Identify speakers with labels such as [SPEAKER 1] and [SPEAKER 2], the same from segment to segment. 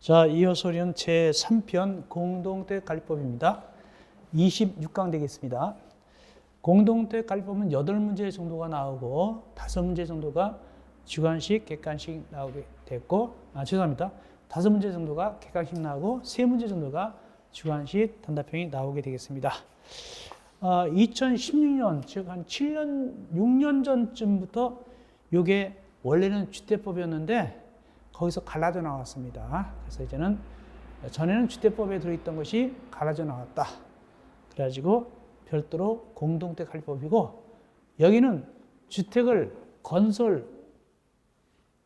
[SPEAKER 1] 자, 이어서 우리는 제3편 공동택관리법입니다. 26강 되겠습니다. 공동택관리법은 8문제 정도가 나오고 5문제 정도가 주관식, 객관식 나오게 됐고, 죄송합니다. 5문제 정도가 객관식 나오고 3문제 정도가 주관식 단답형이 나오게 되겠습니다. 2016년, 즉 한 7년, 6년 전쯤부터 이게 원래는 주택법이었는데 거기서 갈라져 나왔습니다. 그래서 이제는 전에는 주택법에 들어있던 것이 갈라져 나왔다. 그래가지고 별도로 공동택관리법이고, 여기는 주택을 건설,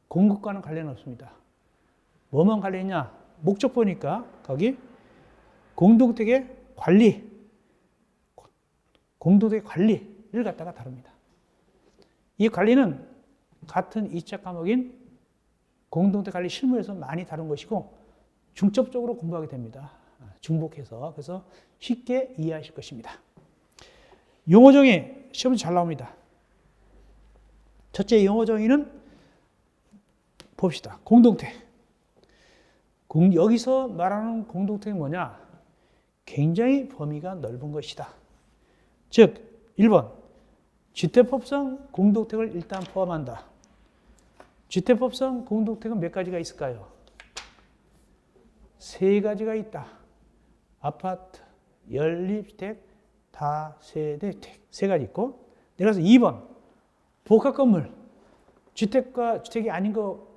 [SPEAKER 1] 공급과는 관련 없습니다. 뭐만 관련이냐? 목적 보니까 거기 공동택의 관리, 공동택의 관리를 갖다가 다룹니다. 이 관리는 같은 2차 과목인 공동택관리 실무에서 많이 다룬 것이고 중첩적으로 공부하게 됩니다. 중복해서. 그래서 쉽게 이해하실 것입니다. 용어 정의 시험에 잘 나옵니다. 첫째 용어 정의는 봅시다. 공동택. 여기서 말하는 공동택이 뭐냐? 굉장히 범위가 넓은 것이다. 즉 1번 주택법상 공동택을 일단 포함한다. 주택법상 공동택은 몇 가지가 있을까요? 3가지가 있다. 아파트, 연립주택, 다세대주택 3가지 있고, 내려서 2번 복합건물, 주택과 주택이 아닌 거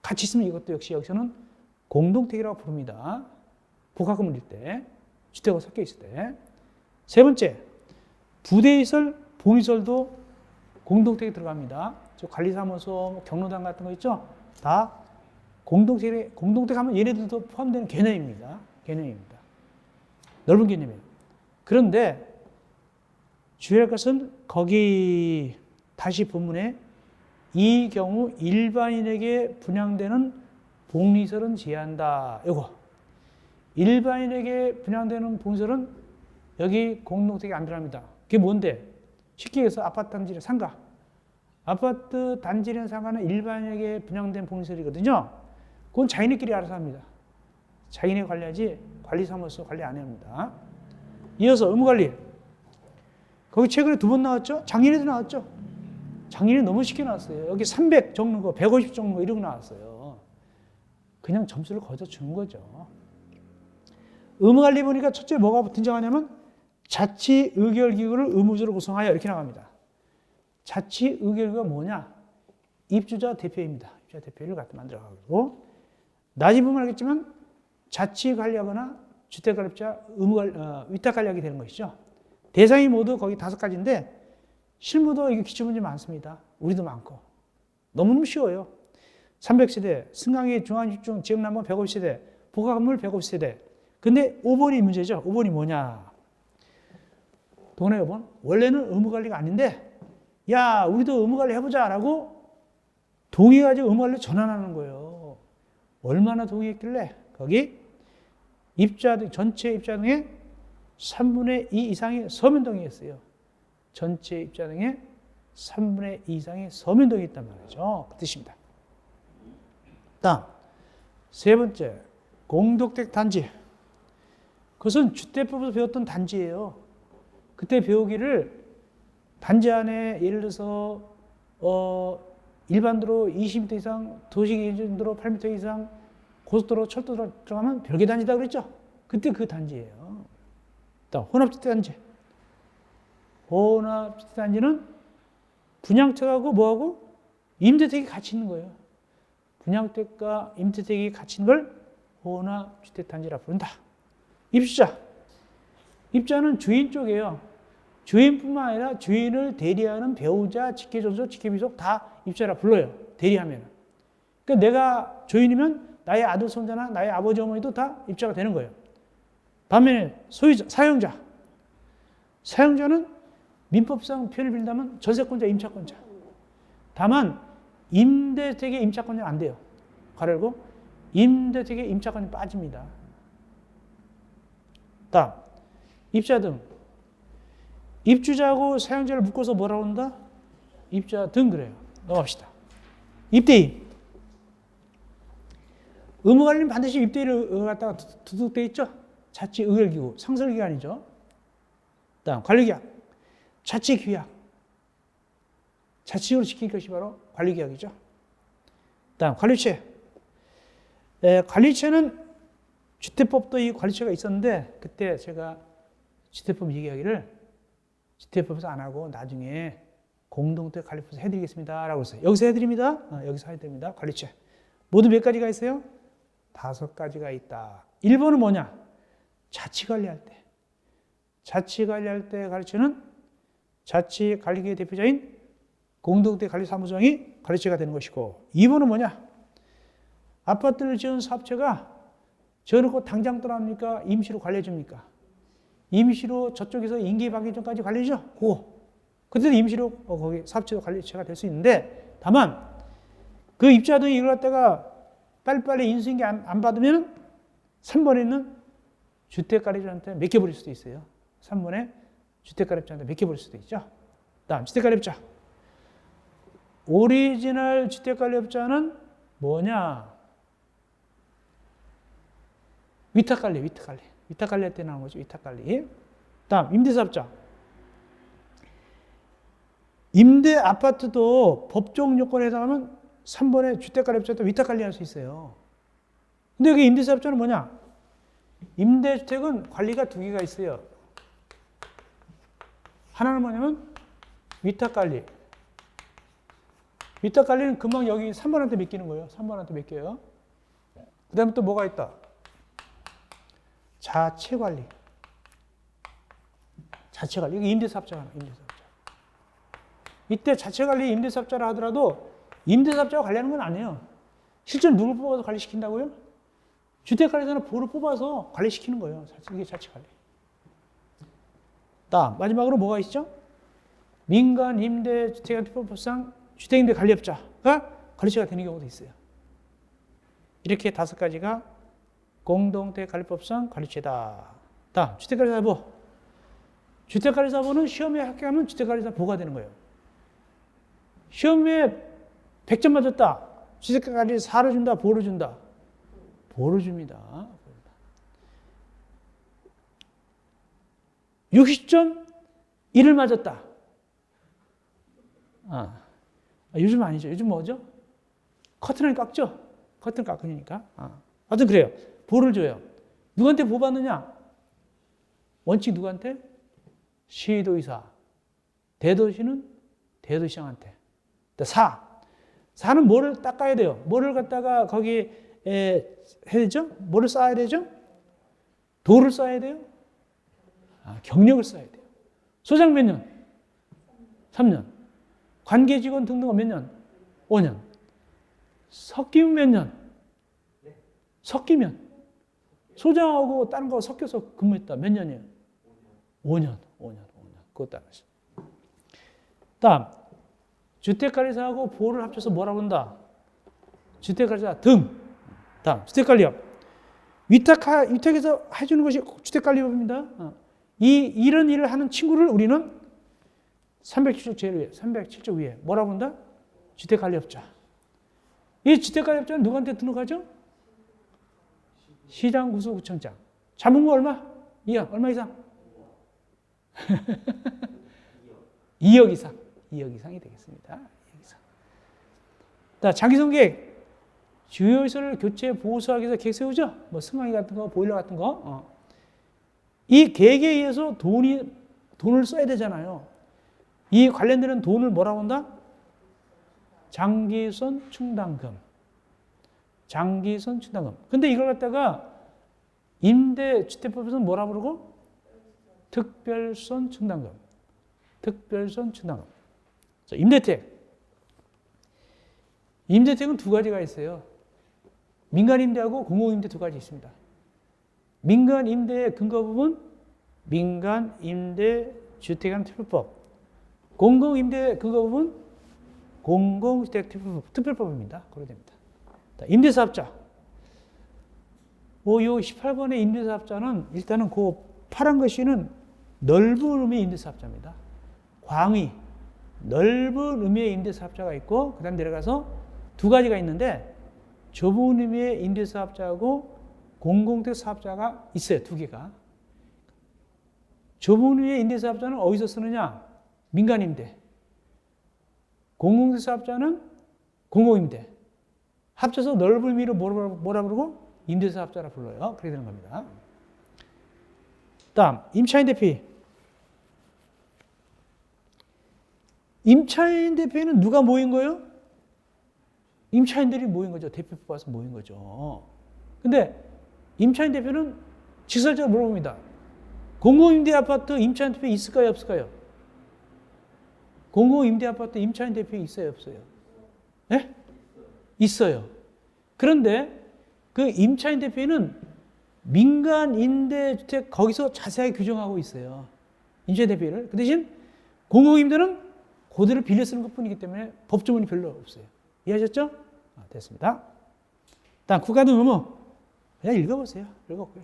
[SPEAKER 1] 같이 있으면 이것도 역시 여기서는 공동택이라고 부릅니다. 복합건물일 때, 주택과 섞여 있을 때. 3번째 부대시설, 봉시설도 공동택에 들어갑니다. 관리사무소, 경로당 같은 거 있죠? 다 공동택 하면 얘네들도 포함되는 개념입니다. 개념입니다. 넓은 개념이에요. 그런데 주의할 것은 거기 다시 본문에 이 경우 일반인에게 분양되는 봉시설은 제한다. 요거. 일반인에게 분양되는 봉시설은 여기 공동택이 안 들어갑니다. 그게 뭔데? 쉽게 얘기해서 아파트 단지의 상가. 아파트 단지의 상가는 일반인에게 분양된 봉시설이거든요. 그건 자기네끼리 알아서 합니다. 자기네 관리하지 관리사무소 관리 안 합니다. 이어서 의무관리. 거기 최근에 2번 나왔죠? 작년에도 나왔죠? 작년에 너무 쉽게 나왔어요. 여기 300 적는 거, 150 적는 거 이런 거 나왔어요. 그냥 점수를 거저 주는 거죠. 의무관리 보니까 첫째 뭐가 등장하냐면 자치의결기구를 의무적으로 구성하여 이렇게 나갑니다. 자치의결기구가 뭐냐? 입주자 대표입니다. 입주자 대표를 갖다 만들어가고, 나중에 보면 알겠지만 자치관리하거나 주택관리업자 위탁관리하게 되는 것이죠. 대상이 모두 거기 5가지인데 실무도 이게 기출문제 많습니다. 우리도 많고. 너무너무 쉬워요. 300세대, 승강기 중앙집중 지역난방 150세대, 복합건물 150세대. 근데 5번이 문제죠. 5번이 뭐냐? 동네 5번. 원래는 의무관리가 아닌데, 야, 우리도 의무관리 해보자 라고 동의해가지고 의무관리를 전환하는 거예요. 얼마나 동의했길래? 거기 입자 등, 전체 입자 등의 3분의 2 이상이 서면 동의했어요. 전체 입자 등의 3분의 2 이상이 서면 동의했단 말이죠. 그 뜻입니다. 다음, 3번째, 공동택 단지. 그것은 주택법에서 배웠던 단지예요. 그때 배우기를 단지 안에 예를 들어서 일반도로 20m 이상, 도시기준도로 8m 이상, 고속도로, 철도로 들어가면 별개 단지다 그랬죠? 그때 그 단지예요. 다음, 혼합주택 단지. 혼합주택 단지는 분양택하고 뭐하고? 임대택이 같이 있는 거예요. 분양택과 임대택이 같이 있는 걸 혼합주택 단지라고 부른다. 입주자. 입자는 주인 쪽이에요. 주인뿐만 아니라 주인을 대리하는 배우자, 직계존속, 직계비속 다 입자라 불러요. 대리하면. 그러니까 내가 주인이면 나의 아들, 손자나 나의 아버지, 어머니도 다 입자가 되는 거예요. 반면에 소유자, 사용자. 사용자는 민법상 표현을 빌린다면 전세권자, 임차권자. 다만 임대택의 임차권자는 안 돼요. 가로 열고 임대택의 임차권이 빠집니다. 다음, 입자 등. 입주자하고 사용자를 묶어서 뭐라고 한다? 입주자 등 그래요. 넘어갑시다. 입대인. 의무관리는 반드시 입대를 갖다가 두둑돼 있죠. 자치의결기구, 상설기관이죠. 다음 관리계약, 자치규약, 자치적으로 지킬 것이 바로 관리계약이죠. 다음 관리체. 관리체는 주택법도 이 관리체가 있었는데 그때 제가 주택법 얘기하기를 주택법에서 안 하고 나중에 공동주택 관리법에서 해드리겠습니다 라고 했어요. 여기서 해드립니다. 여기서 해드립니다. 관리체. 모두 몇 가지가 있어요? 5가지가 있다. 1번은 뭐냐? 자치관리할 때. 자치관리할 때 관리체는 자치관리계의 대표자인 공동주택관리사무소장이 관리체가 되는 것이고, 2번은 뭐냐? 아파트를 지은 사업체가 지어놓고 당장 떠납니까? 임시로 관리해 줍니까? 임시로 저쪽에서 임기 받기 전까지 관리죠. 그거. 그때도 임시로 거기 사업체도 관리체가 될 수 있는데, 다만 그 입주자 등이 이걸 갖다가 빨리빨리 인수인계 안 받으면 3번에 있는 주택관리자한테 맡겨버릴 수도 있어요. 3번에 주택관리자한테 맡겨버릴 수도 있죠. 다음 주택관리업자. 오리지널 주택관리업자는 뭐냐? 위탁관리. 위탁관리할 때 나오는 거죠. 위탁관리. 다음 임대사업자. 임대 아파트도 법정 요건에 해당하면 3번에 주택관리업자도 위탁관리할 수 있어요. 근데 여기 임대사업자는 뭐냐? 임대주택은 관리가 2개가 있어요. 하나는 뭐냐면 위탁관리. 위탁관리는 금방 여기 3번한테 맡기는 거예요. 3번한테 맡겨요. 그 다음에 또 뭐가 있다? 자체관리. 자체관리. 이게 임대사업자가 나와요. 임대사업자. 이때 자체관리 임대사업자라 하더라도 임대사업자가 관리하는 건 아니에요. 실제로 누굴 뽑아서 관리시킨다고요? 주택관리사는 보를 뽑아서 관리시키는 거예요. 이게 자체관리. 다음 마지막으로 뭐가 있죠? 민간임대주택관리법상 주택임대관리업자가 관리체가 되는 경우도 있어요. 이렇게 5가지가 공동주택관리법상 관리체다. 다음 주택관리사보. 주택관리사보는 시험에 합격하면 주택관리사보가 되는 거예요. 시험에 100점 맞았다. 주택관리사를 준다, 보를 준다. 보를 줍니다. 60점 1을 맞았다. 요즘 아니죠. 요즘 뭐죠? 커튼을 깎죠? 커튼 깎으니까. 하여튼 그래요. 보를 줘요. 누구한테 보 받느냐? 원칙 누구한테? 시도의사. 대도시는 대도시장한테. 4는 뭐를 닦아야 돼요? 뭐를 갖다가 거기 해야 되죠? 뭐를 쌓아야 되죠? 도를 쌓아야 돼요? 경력을 쌓아야 돼요. 소장 몇 년? 3년. 관계직원 등등은 몇 년? 5년. 섞이면 몇 년? 섞이면. 소장하고 다른 거 섞여서 근무했다. 몇 년이에요? 5년. 그것도 안 하시죠. 다음. 주택관리사하고 보호를 합쳐서 뭐라고 한다? 주택관리사 등. 다음. 주택관리업. 위탁해서 해주는 것이 주택관리업입니다. 이런 일을 하는 친구를 우리는 307조 제일 위에, 307조 위에 뭐라고 한다? 주택관리업자. 이 주택관리업자는 누구한테 등록하죠? 시장, 구수, 구청장. 자본금 얼마? 2억. 얼마 이상? 2억 이상. 2억 이상이 되겠습니다. 2억 이상. 자, 장기성계획. 주요시설 교체 보수하기 위해서 계획 세우죠? 뭐 승강기 같은 거, 보일러 같은 거. 이 계획에 의해서 돈을 써야 되잖아요. 이 관련되는 돈을 뭐라고 한다? 장기손 충당금. 장기손 충당금. 근데 이걸 갖다가 임대주택법에서는 뭐라 부르고? 특별손 충당금. 특별손 충당금. 자, 임대택. 임대택은 2가지가 있어요. 민간임대하고 공공임대 2가지 있습니다. 민간임대의 근거 부분, 민간임대주택관리특별법. 공공임대의 근거 부분, 공공주택특별법입니다. 그렇게 됩니다. 임대사업자. 이 18번의 임대사업자는 일단은 그 파란 글씨는 넓은 의미의 임대사업자입니다. 광의, 넓은 의미의 임대사업자가 있고, 그 다음 내려가서 2가지가 있는데, 좁은 의미의 임대사업자하고 공공주택 사업자가 있어요. 두 개가. 좁은 의미의 임대사업자는 어디서 쓰느냐? 민간임대. 공공주택 사업자는 공공임대. 합쳐서 넓은 의미로 뭐라 부르고? 임대사업자라 불러요. 그렇게 되는 겁니다. 다음, 임차인 대피. 임차인 대표는 누가 모인 거예요? 임차인들이 모인 거죠. 대표 뽑아서 모인 거죠. 근데 임차인 대표는 직설적으로 물어봅니다. 공공임대 아파트 임차인 대표 있을까요? 없을까요? 공공임대 아파트 임차인 대표 있어요? 없어요? 네? 있어요. 그런데 그 임차인 대표는 민간 임대주택 거기서 자세하게 규정하고 있어요. 임차인 대표를. 그 대신 공공임대는 그대로 빌려 쓰는 것뿐이기 때문에 법조문이 별로 없어요. 이해하셨죠? 됐습니다. 다음 국가등 의무. 그냥 읽어보세요. 읽었고요.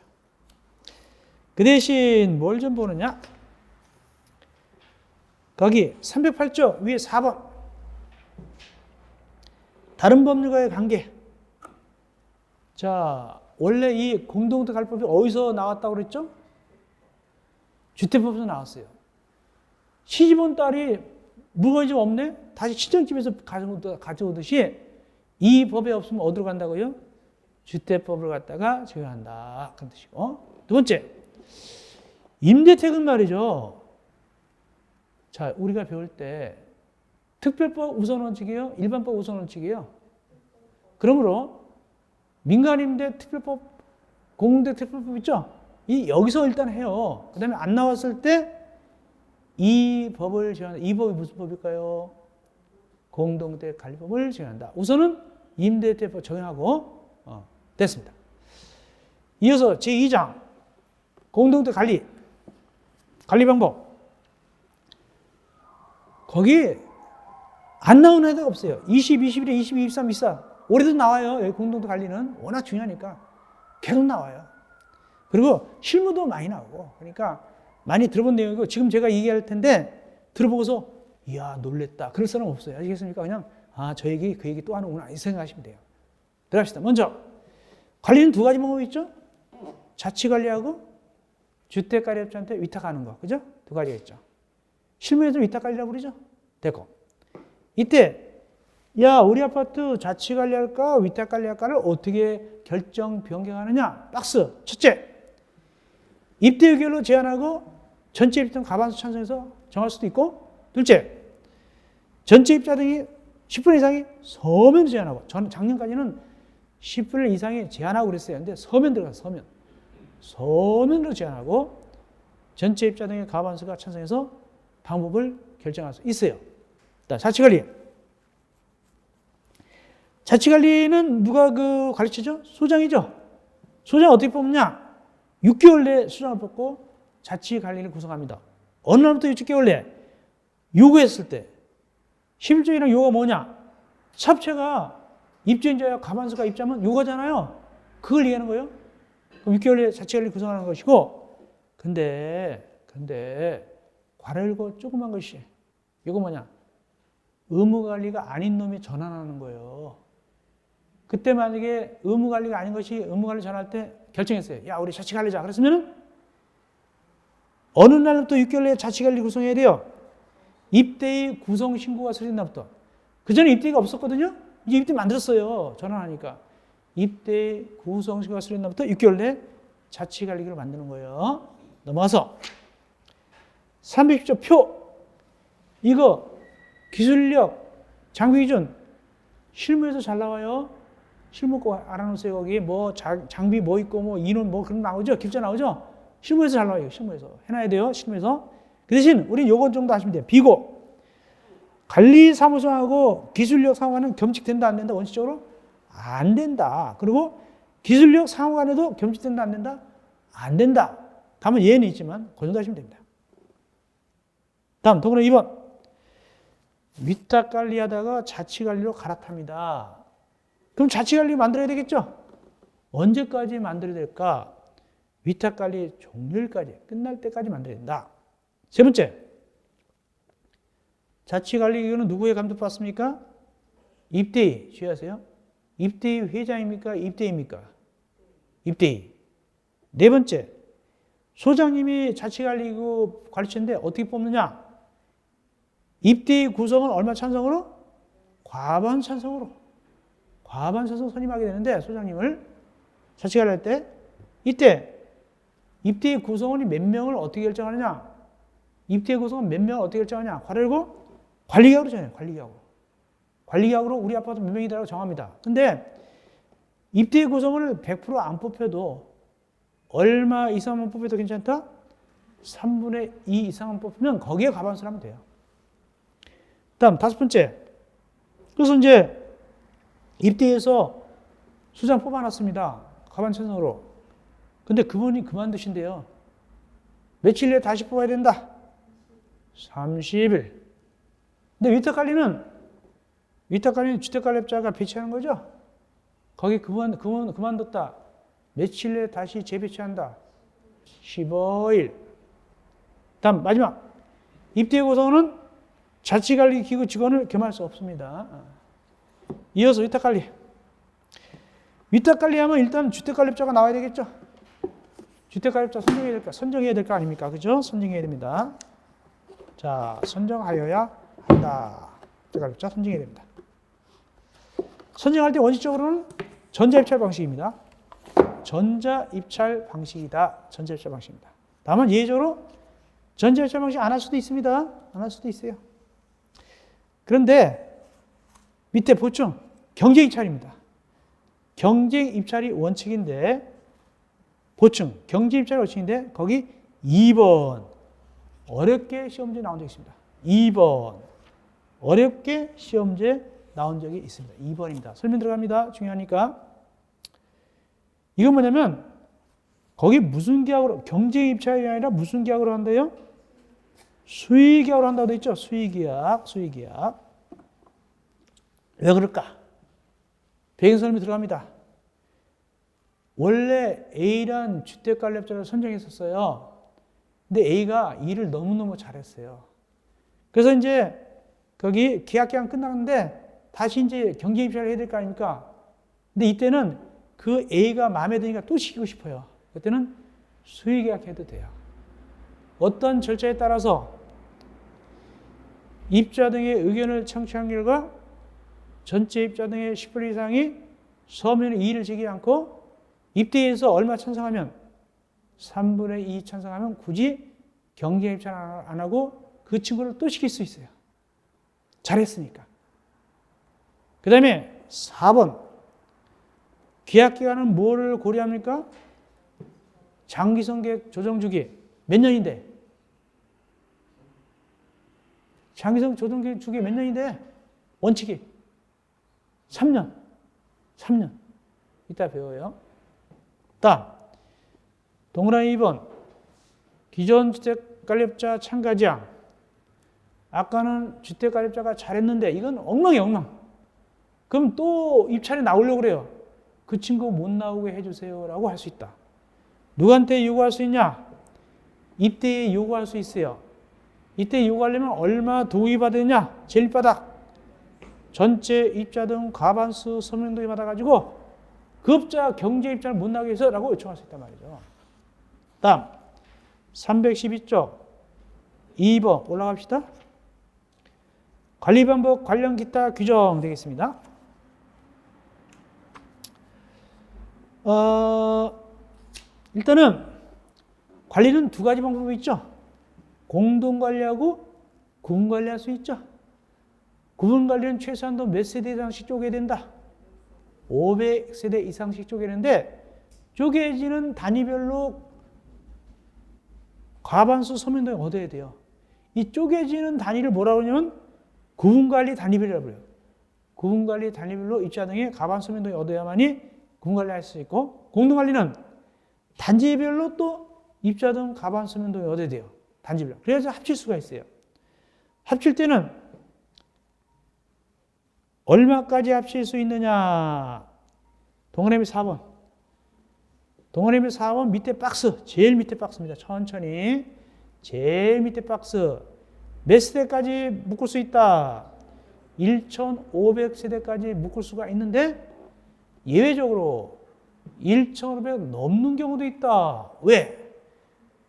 [SPEAKER 1] 그 대신 뭘 좀 보느냐? 거기 308조 위에 4번. 다른 법률과의 관계. 자, 원래 이 공동주택관리법이 어디서 나왔다고 그랬죠? 주택법에서 나왔어요. 시집 온 딸이 물건이 좀 없네? 다시 친정집에서 가져오듯이 이 법에 없으면 어디로 간다고요? 주택법을 갖다가 적용한다. 그런 뜻이고. 두 번째, 임대택은 말이죠. 자, 우리가 배울 때 특별법 우선원칙이에요? 일반법 우선원칙이에요? 그러므로 민간임대 특별법, 공공임대 특별법 있죠? 여기서 일단 해요. 그 다음에 안 나왔을 때 이 법을 적용한다. 이 법이 무슨 법일까요? 공동주택관리법을 적용한다. 우선은 임대주택법 적용하고 됐습니다. 이어서 제2장 공동주택관리 관리 방법. 거기 안 나오는 애가 없어요. 20, 21, 22, 23, 24 올해도 나와요. 여기 공동주택관리는 워낙 중요하니까 계속 나와요. 그리고 실무도 많이 나오고 그러니까 많이 들어본 내용이고 지금 제가 얘기할 텐데 들어보고서 이야 놀랬다 그럴 사람 없어요. 아시겠습니까? 그냥 저 얘기 그 얘기 또 하는구나 이 생각하시면 돼요. 들어갑시다. 먼저 관리는 두 가지 방법이 있죠. 자치관리하고 주택관리업자한테 위탁하는 거. 그죠? 두 가지가 있죠. 실무에서 위탁관리라고 부르죠. 됐고 이때 야 우리 아파트 자치관리할까 위탁관리할까를 어떻게 결정 변경하느냐. 박스. 첫째, 입대 의결로 제한하고 전체 입장 과반수 찬성해서 정할 수도 있고, 둘째, 전체 입자 등이 10분 이상이 서면 제한하고, 저는 작년까지는 10분 이상이 제한하고 그랬어요. 근데 서면 들어가서 서면으로 제한하고 전체 입자 등의 과반수가 찬성해서 방법을 결정할 수 있어요. 자치관리. 자치관리는 누가 가르치죠? 소장이죠. 소장 어떻게 뽑느냐? 6개월 내에 수장을 뽑고 자치관리를 구성합니다. 어느 날부터 6개월 내에 요구했을 때 11조이랑 요구가 뭐냐? 삽체가 입주인자와 과반수가 입자면 요구하잖아요. 그걸 얘기하는 거예요. 그럼 6개월 내에 자치관리 구성하는 것이고 근데 괄호열고 조그만 것이 이거 뭐냐? 의무관리가 아닌 놈이 전환하는 거예요. 그때 만약에 의무관리가 아닌 것이 의무관리 전환할 때 결정했어요. 야 우리 자치관리자. 그랬으면은 어느 날부터 6개월 내에 자치관리 구성해야 돼요. 입대의 구성 신고가 서린 날부터. 그 전에 입대가 없었거든요. 이제 입대 만들었어요. 전환하니까. 입대의 구성 신고가 서린 날부터 6개월 내에 자치관리를 만드는 거예요. 넘어가서 310조 표. 이거 기술력, 장비 기준 실무에서 잘 나와요. 실무 거 알아놓으세요. 거기 장비 뭐 있고 인원 그런 거 나오죠. 기술자 나오죠. 실무에서 잘 나와요. 실무에서 해놔야 돼요. 실무에서. 그 대신 우리는 요건 정도 하시면 돼요. 비고 관리사무소하고 기술력 상호간은 겸직된다 안 된다? 원칙적으로 안 된다. 그리고 기술력 상호간에도 겸직된다 안 된다? 안 된다. 다만 예는 있지만 그 정도 하시면 됩니다. 다음 동그라미 2번. 위탁관리하다가 자치관리로 갈아탑니다. 그럼 자치관리 만들어야 되겠죠? 언제까지 만들어야 될까? 위탁관리 종료일까지, 끝날 때까지 만들어야 된다. 세 번째, 자치관리 이거는 누구의 감독 받습니까? 입대의, 주의하세요. 입대위 회장입니까? 입대위입니까? 입대위. 네 번째, 소장님이 자치관리구 관리처인데 어떻게 뽑느냐? 입대위 구성은 얼마 찬성으로? 과반 찬성으로. 과반 찬성 선임하게 되는데 소장님을 자치관리할 때 이때 입대위 구성원이 몇 명을 어떻게 결정하느냐? 입대위 구성원 몇 명을 어떻게 결정하냐? 관리계약으로 정해요. 관리계약으로. 관리계약으로 우리 아파트 몇 명이다라고 정합니다. 근데 입대위 구성원을 100% 안 뽑혀도 얼마 이상만 뽑혀도 괜찮다? 3분의 2 이상만 뽑히면 거기에 과반수를 하면 돼요. 다음 다섯 번째. 그래서 이제 입대위에서 수장 뽑아놨습니다. 과반 찬성으로. 근데 그분이 그만두신대요. 며칠 내에 다시 뽑아야 된다. 30일. 근데 위탁관리는 주택관리업자가 배치하는 거죠. 거기 그만뒀다. 며칠 내에 다시 재배치한다. 15일. 다음 마지막. 입대위 구성원은 자치관리기구 직원을 겸할 수 없습니다. 이어서 위탁관리. 위탁관리하면 일단 주택관리업자가 나와야 되겠죠. 주택관리업자 선정해야 될 거 아닙니까? 그죠? 선정해야 됩니다. 자, 선정하여야 한다. 주택관리업자 선정해야 됩니다. 선정할 때 원칙적으로는 전자입찰 방식입니다. 전자입찰 방식이다. 전자입찰 방식입니다. 다만 예외적으로 전자입찰 방식 안 할 수도 있습니다. 안 할 수도 있어요. 그런데 밑에 보충 경쟁입찰입니다. 경쟁입찰이 원칙인데 보충 경쟁입찰이 원칙인데 거기 2번 어렵게 시험지에 나온 적이 있습니다. 2번 어렵게 시험지에 나온 적이 있습니다. 2번입니다. 설명 들어갑니다. 중요하니까. 이건 뭐냐면 거기 무슨 계약으로 경쟁입찰이 아니라 무슨 계약으로 한대요? 수의계약으로 한다고 돼 있죠. 수의계약. 왜 그럴까? 배경 설명이 들어갑니다. 원래 A란 주택관리업자를 선정했었어요. 근데 A가 일을 너무너무 잘했어요. 그래서 이제 거기 계약기간 끝났는데 다시 이제 경쟁입찰을 해야 될 거 아닙니까? 근데 이때는 그 A가 마음에 드니까 또 시키고 싶어요. 그때는 수의계약해도 돼요. 어떤 절차에 따라서 입자 등의 의견을 청취한 결과 전체 입자 등의 10% 이상이 서면에 이의를 제기하지 않고 입대위에서 얼마 찬성하면 3분의 2 찬성하면 굳이 경쟁입찰 안 하고 그 친구를 또 시킬 수 있어요. 잘했으니까. 그 다음에 4번 계약기간은 뭐를 고려합니까? 장기성 계획 조정주기 몇 년인데? 장기성 조정주기 몇 년인데? 원칙이 3년. 이따 배워요. 다음 동그라미 2번 기존 주택관리업자 참가지항. 아까는 주택관리업자가 잘했는데 이건 엉망이에요. 엉망. 그럼 또 입찰에 나오려고 그래요. 그 친구 못 나오게 해주세요 라고 할 수 있다. 누구한테 요구할 수 있냐? 입대에 요구할 수 있어요. 이때 요구하려면 얼마 동의받으냐? 제일 바닥. 전체 입자 등 과반수 서명 동의 받아가지고 그 업자 경제 입자를 못 나게 해서 라고 요청할 수 있단 말이죠. 다음 312쪽 2번 올라갑시다. 관리 방법 관련 기타 규정 되겠습니다. 일단은 관리는 두 가지 방법이 있죠. 공동관리하고 구분관리할 수 있죠. 구분관리는 최소한도 몇 세대 이상씩 쪼개야 된다. 500세대 이상씩 쪼개는데 쪼개지는 단위별로 과반수 서명동의 얻어야 돼요. 이 쪼개지는 단위를 뭐라고 하냐면 구분관리 단위별이라고 그래요. 구분관리 단위별로 입자 등의 과반수 서명동의 얻어야만이 구분관리할 수 있고 공동관리는 단지별로 또 입자 등 과반수 서명동의 얻어야 돼요. 단지별로. 그래서 합칠 수가 있어요. 합칠 때는 얼마까지 합칠 수 있느냐? 동그라미 4번. 동그라미 4번 밑에 박스, 제일 밑에 박스입니다. 천천히. 제일 밑에 박스. 몇 세대까지 묶을 수 있다? 1,500세대까지 묶을 수가 있는데 예외적으로 1,500 넘는 경우도 있다. 왜?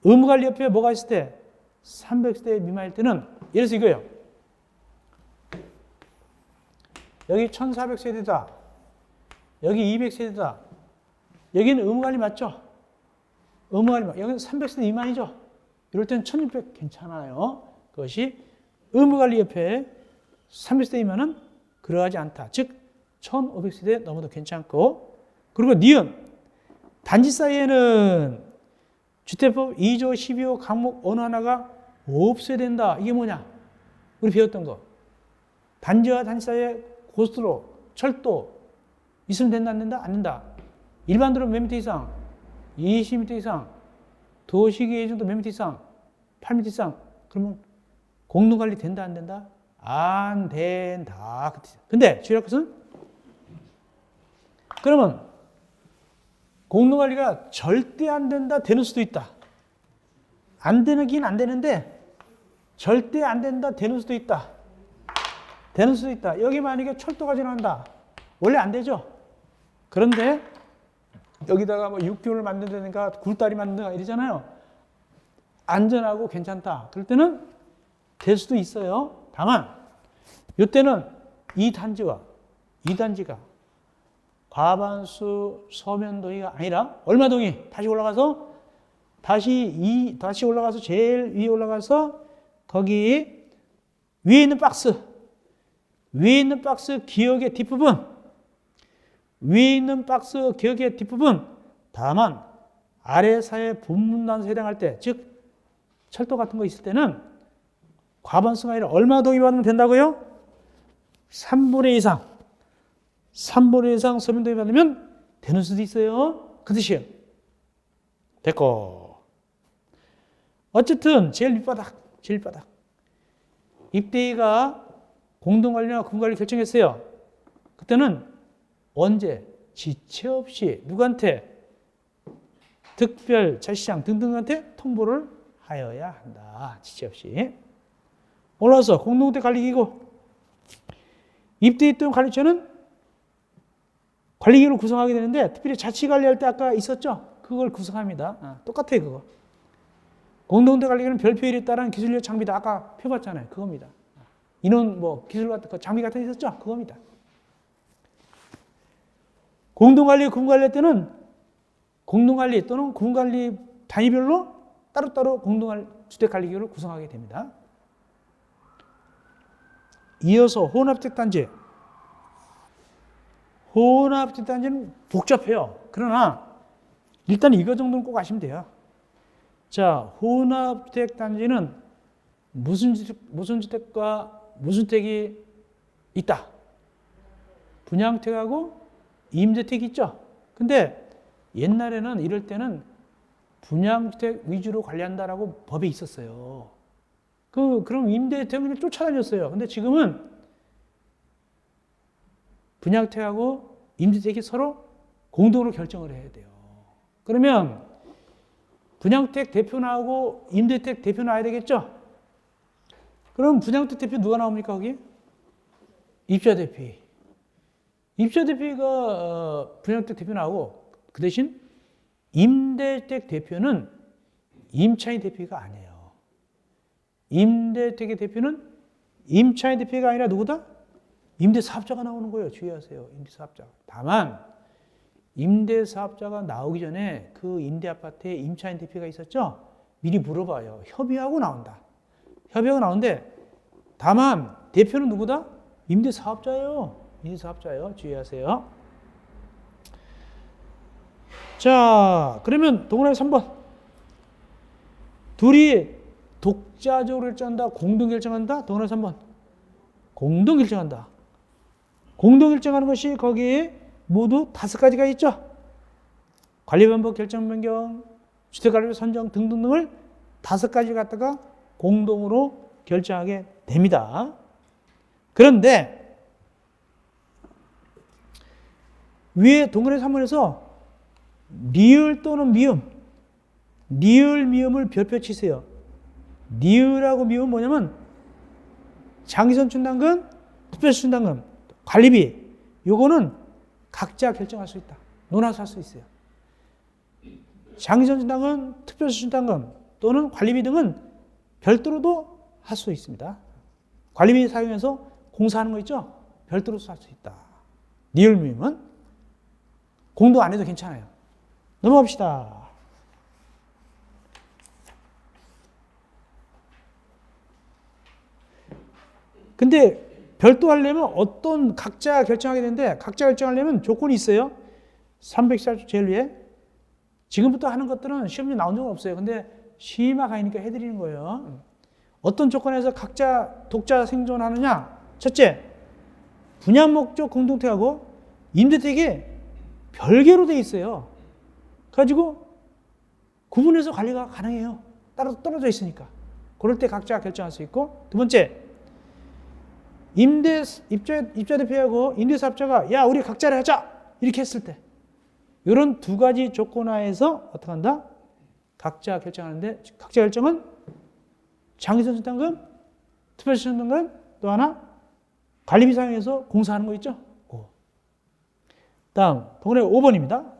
[SPEAKER 1] 의무관리협회에 뭐가 있을 때? 300세대 미만일 때는, 예를 들어서 이거예요. 여기 1,400세대다. 여기 200세대다. 여기는 의무관리 맞죠? 의무관리 맞죠? 여기는 300세대 미만이죠? 이럴 때는 1,600 괜찮아요. 그것이 의무관리협회 300세대 미만은 그러하지 않다. 즉 1,500세대 넘어도 괜찮고, 그리고 니은 단지 사이에는 주택법 2조 12호 항목 어느 하나가 없어야 된다. 이게 뭐냐? 우리 배웠던 거. 단지와 단지 사이에 고속도로, 철도 있으면 된다, 안 된다? 안 된다. 일반도로 몇 미터 이상? 20m 이상. 도시계획정도 몇 미터 이상? 8m 이상. 그러면 공동관리 된다, 안 된다? 안 된다. 근데 주의할 것은, 그러면 공동관리가 절대 안 된다, 되는 수도 있다. 안 되긴 안 되는데 절대 안 된다, 되는 수도 있다. 되는 수도 있다. 여기 만약에 철도가 지나간다. 원래 안 되죠. 그런데 여기다가 뭐 육교를 만든다든가 굴다리 만든다든가 이러잖아요. 안전하고 괜찮다. 그럴 때는 될 수도 있어요. 다만 이때는 이 단지와 이 단지가 과반수 서면동의가 아니라 얼마 동의? 다시 올라가서 다시 올라가서 제일 위에 올라가서 거기 위에 있는 박스 기역의 뒷부분, 위에 있는 박스 기역의 뒷부분, 다만 아래 사회 분분단서 해당할 때, 즉 철도 같은 거 있을 때는 과반수가 아니라 얼마 동의받으면 된다고요? 3분의 2이상 서면 동의받으면 되는 수도 있어요. 그 뜻이에요. 됐고, 어쨌든 제일 밑바닥. 입대위가 공동관리나 군관리 결정했어요. 그때는 언제? 지체 없이 누구한테? 특별자치장 등등한테 통보를 하여야 한다. 지체 없이. 올라와서 공동주택 관리기구. 입대위 또는 관리처는 관리기구를 구성하게 되는데, 특별히 자치관리할 때 아까 있었죠? 그걸 구성합니다. 똑같아요, 그거. 공동주택 관리기구는 별표일에 따른 기술력 장비다. 아까 펴봤잖아요. 그겁니다. 인원, 기술 같은 거, 장비 같은 거 있었죠? 그겁니다. 공동관리, 군관리 때는 공동관리 또는 군관리 단위별로 따로따로 주택관리기구를 구성하게 됩니다. 이어서 혼합주택단지. 혼합주택단지는 복잡해요. 그러나 일단 이거 정도는 꼭 아시면 돼요. 자, 혼합주택단지는 무슨 주택과 무슨 주택이 있다. 분양주택하고 임대주택이 있죠. 근데 옛날에는 이럴 때는 분양주택 위주로 관리한다라고 법에 있었어요. 그럼 임대주택을 쫓아다녔어요. 근데 지금은 분양주택하고 임대주택이 서로 공동으로 결정을 해야 돼요. 그러면 분양주택 대표 나오고 임대주택 대표 나와야 되겠죠? 그럼 분양주택 대표 누가 나옵니까, 거기? 입주자 대표. 입주자 대표가 분양주택 대표 나오고, 그 대신 임대주택 대표는 임차인 대표가 아니에요. 임대주택의 대표는 임차인 대표가 아니라 누구다? 임대사업자가 나오는 거예요. 주의하세요. 임대사업자. 다만 임대사업자가 나오기 전에 그 임대아파트에 임차인 대표가 있었죠? 미리 물어봐요. 협의하고 나온다. 협의하고 나오는데, 다만 대표는 누구다? 임대사업자예요. 임대사업자예요. 주의하세요. 자, 그러면 동그라미 3번. 둘이 독자적으로 결정한다, 공동 결정한다? 동그라미 3번. 공동 결정한다. 공동 결정하는 것이 거기에 모두 5가지가 있죠. 관리반복, 결정 변경, 주택관리비 선정 등등등을 5가지 갖다가 공동으로 결정하게 됩니다. 그런데 위에 동그라미 3번에서 리을 또는 미음, 리을, 미음을 별표 치세요. 리을하고 미음은 뭐냐면 장기선출당금, 특별선출당금, 관리비. 요거는 각자 결정할 수 있다. 논하서 할 수 있어요. 장기전신당은 특별수준당금 또는 관리비 등은 별도로도 할 수 있습니다. 관리비 사용해서 공사하는 거 있죠? 별도로도 할 수 있다. 리얼미임은 공동 안 해도 괜찮아요. 넘어갑시다. 근데 별도 하려면 어떤 각자 결정하게 되는데 각자 결정하려면 조건이 있어요. 314조 제일 위에. 지금부터 하는 것들은 시험에 나온 적은 없어요. 근데 시마 가니까 해드리는 거예요. 어떤 조건에서 각자 독자 생존하느냐? 첫째, 분양 목적 공동택하고 임대택이 별개로 돼 있어요. 가지고 구분해서 관리가 가능해요. 따로 떨어져 있으니까. 그럴 때 각자 결정할 수 있고, 두 번째, 입자 대표하고 임대사업자가 야 우리 각자를 하자 이렇게 했을 때 이런 두 가지 조건 하에서 어떻게 한다? 각자 결정하는데 각자 결정은 장기전신당금, 특별수준당금, 또 하나 관리비 사용해서 공사하는 거 있죠? 다음 동그라미 5번입니다.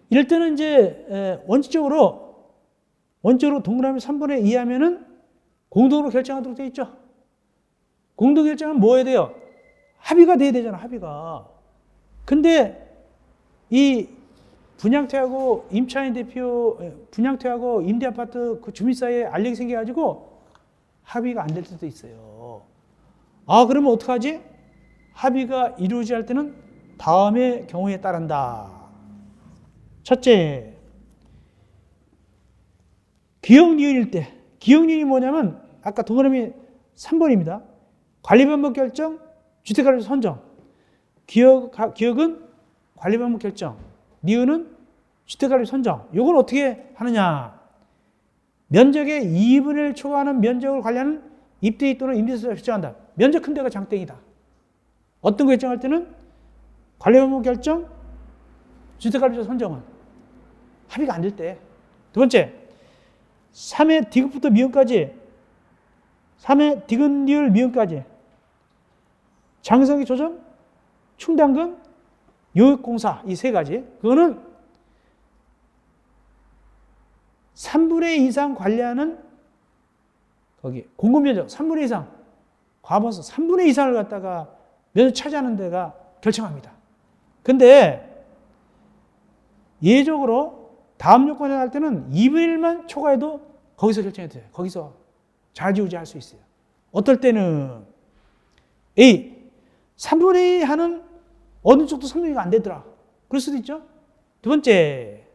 [SPEAKER 1] 이럴 때는 이제 원칙적으로 동그라미 3번에 의하면은 공동으로 결정하도록 되어 있죠. 공동 결정은 뭐 해야 돼요? 합의가 돼야 되잖아, 합의가. 근데 이 분양태하고 임차인 대표, 분양태하고 임대아파트 그 주민 사이에 알력이 생겨가지고 합의가 안 될 때도 있어요. 아, 그러면 어떡하지? 합의가 이루어지지 할 때는 다음의 경우에 따른다. 첫째, 기억니은일 때. 기억니은이 뭐냐면 아까 동그라미 3번입니다. 관리방법 결정, 주택관리 선정. 기억은 관리방법 결정, 니은은 주택관리 선정. 이건 어떻게 하느냐? 면적의 2분의 1 초과하는 면적을 관리하는 입대위 또는 임대사업자가 결정한다. 면적 큰 데가 장땡이다. 어떤 거 결정할 때는 관리방법 결정, 주택관리 선정은 합의가 안 될 때. 두 번째, 3의 디귿부터 미음까지 3의 디귿, 리을, 미음까지 장성기 조정, 충당금, 요역공사 이 세 가지 그거는 3분의 2 이상 관리하는 거기 공급면적 3분의 2 이상 과반수 3분의 2 이상을 갖다가 면적 차지하는 데가 결정합니다. 근데 예외적으로 다음 요건에 할 때는 2분의 1만 초과해도 거기서 결정해도 돼요. 거기서 좌지우지할 수 있어요. 어떨 때는 A 3분의 2 하는 어느 쪽도 성립이 안 되더라. 그럴 수도 있죠. 두 번째,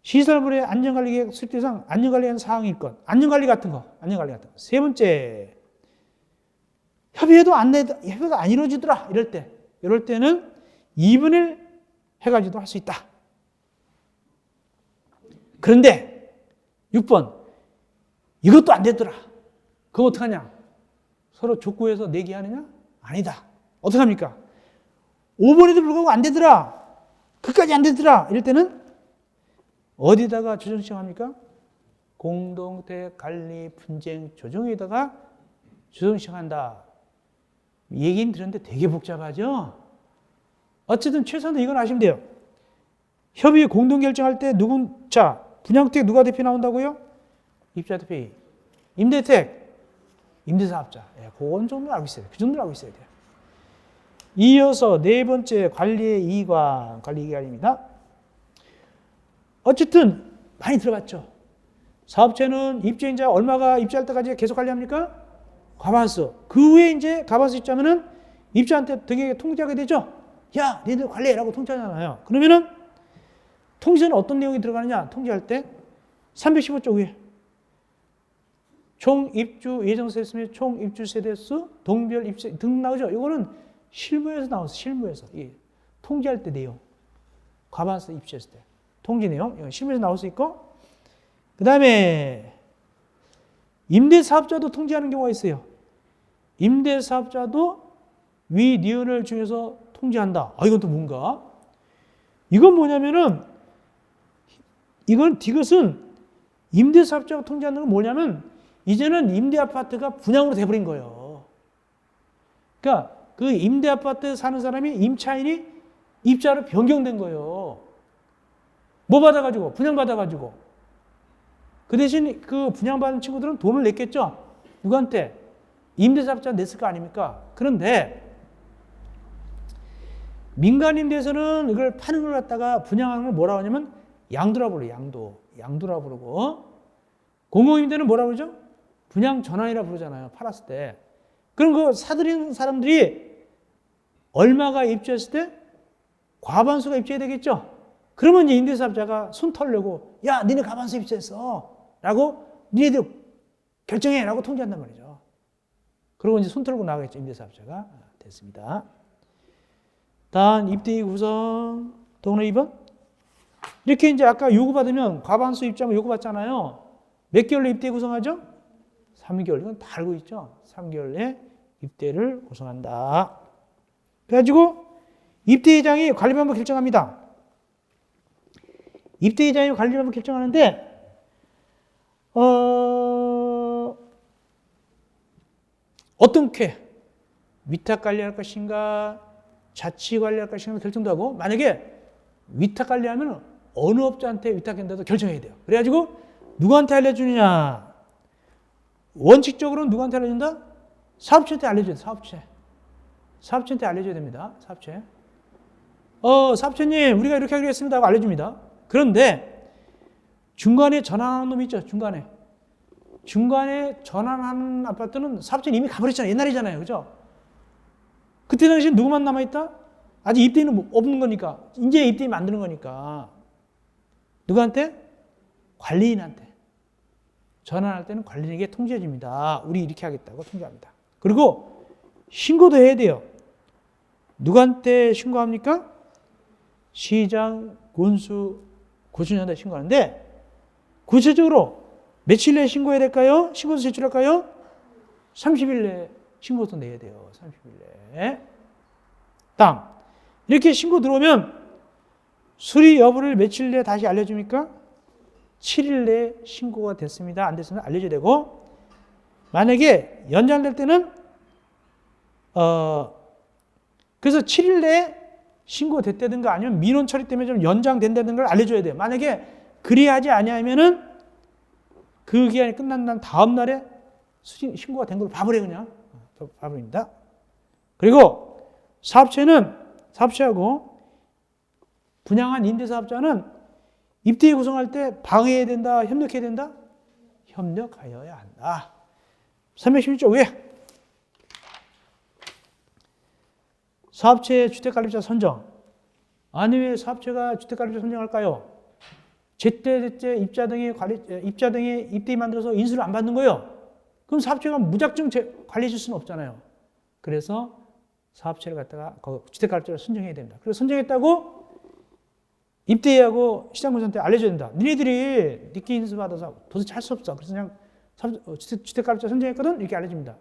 [SPEAKER 1] 시설물의 안전관리계획 수립 대상 안전관리하는 사항일 것. 안전관리 같은 거. 세 번째, 협의가 안 이루어지더라. 이럴 때는 2분의 1 해가지고 할 수 있다. 그런데 6번, 이것도 안 되더라. 그럼 어떡하냐? 서로 족구해서 내기하느냐? 아니다. 어떡합니까? 5번에도 불구하고 안 되더라. 그까지 안 되더라. 이럴 때는 어디다가 조정 시행합니까? 공동택 관리 분쟁 조정에다가 조정 시행한다. 얘기는 들었는데 되게 복잡하죠? 어쨌든 최소한 이건 아시면 돼요. 협의 공동 결정할 때 분양택 누가 대표 나온다고요? 입자 대표. 임대택 임대사업자. 그건 정도 알고 있어야 돼요. 그 정도는 알고 있어야 돼요. 이어서 네 번째 관리의 이관, 관리 이관입니다. 어쨌든 많이 들어봤죠. 사업체는 입주인자 얼마가 입주할 때까지 계속 관리합니까? 과반수. 그 후에 이제 과반수 입주하면은 입주한테 등에게 통지하게 되죠. 야, 니들 관리해라고 통지하잖아요. 그러면은 통지는 어떤 내용이 들어가느냐? 통지할 때 315조 위에 총 입주 예정 세수 및 총 입주 세대수, 동별 입주 등 나오죠. 이거는 실무에서 나왔어요. 실무에서. 예. 통지할 때 내용. 과반수 입주했을 때. 통지 내용. 실무에서 나올 수 있고. 그 다음에 임대사업자도 통지하는 경우가 있어요. 임대사업자도 위 니은을 중에서 통지한다. 이건 또 뭔가? 이건 뭐냐면은 이건 디귿은 임대사업자가 통지하는 건 뭐냐면 이제는 임대아파트가 분양으로 돼버린 거예요. 그러니까 그 임대 아파트 사는 사람이 임차인이 입자로 변경된 거예요. 뭐 받아가지고? 분양받아가지고. 그 대신 그 분양받은 친구들은 돈을 냈겠죠? 누구한테? 임대사업자 냈을 거 아닙니까? 그런데 민간임대에서는 이걸 파는 걸 갖다가 분양하는 걸 뭐라고 하냐면 양도라고 불러요. 양도라고 부르고. 공공임대는 뭐라고 그러죠? 분양 전환이라고 부르잖아요. 팔았을 때. 그럼 그 사들인 사람들이 얼마가 입주했을 때 과반수가 입주해야 되겠죠? 그러면 이제 임대사업자가 손 털려고 야 니네 과반수 입주했어 라고 니네들 결정해 라고 통지한단 말이죠. 그리고 이제 손 털고 나가겠죠. 임대사업자가. 됐습니다. 다음 입대기 구성 동로 2번 이렇게 이제 아까 요구받으면 과반수 입주하면 요구받잖아요. 몇 개월로 입대 구성하죠? 3개월. 이건 다 알고 있죠? 3개월 내에 입대를 구성한다. 그래가지고 입대회장이 관리 방법 결정합니다. 입대회장이 관리 방법 결정하는데 어떻게 위탁 관리할 것인가 자치 관리할 것인가 결정도 하고 만약에 위탁 관리하면 어느 업자한테 위탁한다도 결정해야 돼요. 그래가지고 누구한테 알려주느냐 원칙적으로는 누구한테 알려준다? 사업체한테 알려줘야 돼. 사업체한테 알려줘야 됩니다. 사업체. 사업체님 우리가 이렇게 하기로 했습니다 하고 알려줍니다. 그런데 중간에 전환하는 놈이 있죠. 중간에 전환하는 아파트는 사업체는 이미 가버렸잖아요. 옛날이잖아요. 그죠? 그때 당시에 누구만 남아있다? 아직 입대인은 없는 거니까. 이제 입대인 만드는 거니까. 누구한테? 관리인한테. 전환할 때는 관리인에게 통지해줍니다. 우리 이렇게 하겠다고 통지합니다. 그리고 신고도 해야 돼요. 누구한테 신고합니까? 시장, 군수, 고시원한테 신고하는데 구체적으로 며칠 내에 신고해야 될까요? 신고서 제출할까요? 30일 내에 신고서 내야 돼요. 30일 내에. 다음 이렇게 신고 들어오면 수리 여부를 며칠 내에 다시 알려줍니까? 7일 내에 신고가 됐습니다. 안 됐으면 알려줘야 되고 만약에 연장될 때는 그래서 7일 내에 신고가 됐다든가 아니면 민원 처리 때문에 좀 연장된다는 걸 알려줘야 돼요. 만약에 그리하지 아니하면은 그 기간이 끝난 난 다음 날에 신고가 된 걸 봐버려 그냥. 봐버립니다. 그리고 사업체하고 분양한 임대사업자는 입대에 구성할 때 방해해야 된다, 협력해야 된다? 협력하여야 한다. 311조 왜? 사업체의 주택관리자 선정. 아니 왜 사업체가 주택관리자 선정할까요? 제때 입자 등의 입대에 만들어서 인수를 안 받는 거예요. 그럼 사업체가 무작정 관리해 줄 수는 없잖아요. 그래서 사업체를 갖다가 주택관리자를 선정해야 됩니다. 그래서 선정했다고 입대하고 시장군수한테 알려줘야 된다. 니네들이 니께 인수 받아서 도대체 할 수 없어. 그래서 그냥 주택관리자 선정했거든? 이렇게 알려줍니다.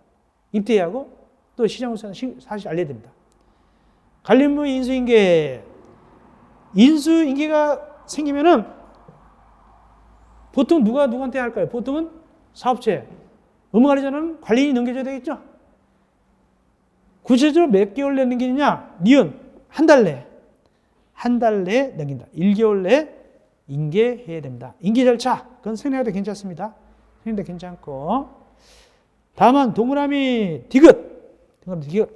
[SPEAKER 1] 입대하고 또 시장군수한테 사실 알려야 됩니다. 관리인무 인수인계. 인수인계가 생기면은 보통 누가 누구한테 할까요? 보통은 사업체. 의무관리자는 관리인이 넘겨줘야 되겠죠? 구체적으로 몇 개월 내에 넘기느냐? 니은 한 달 내. 한 달 내에 넘긴다. 1개월 내에 인계해야 됩니다. 인계 절차. 그건 생략해도 괜찮습니다. 생략해도 괜찮고. 다만 동그라미 디귿.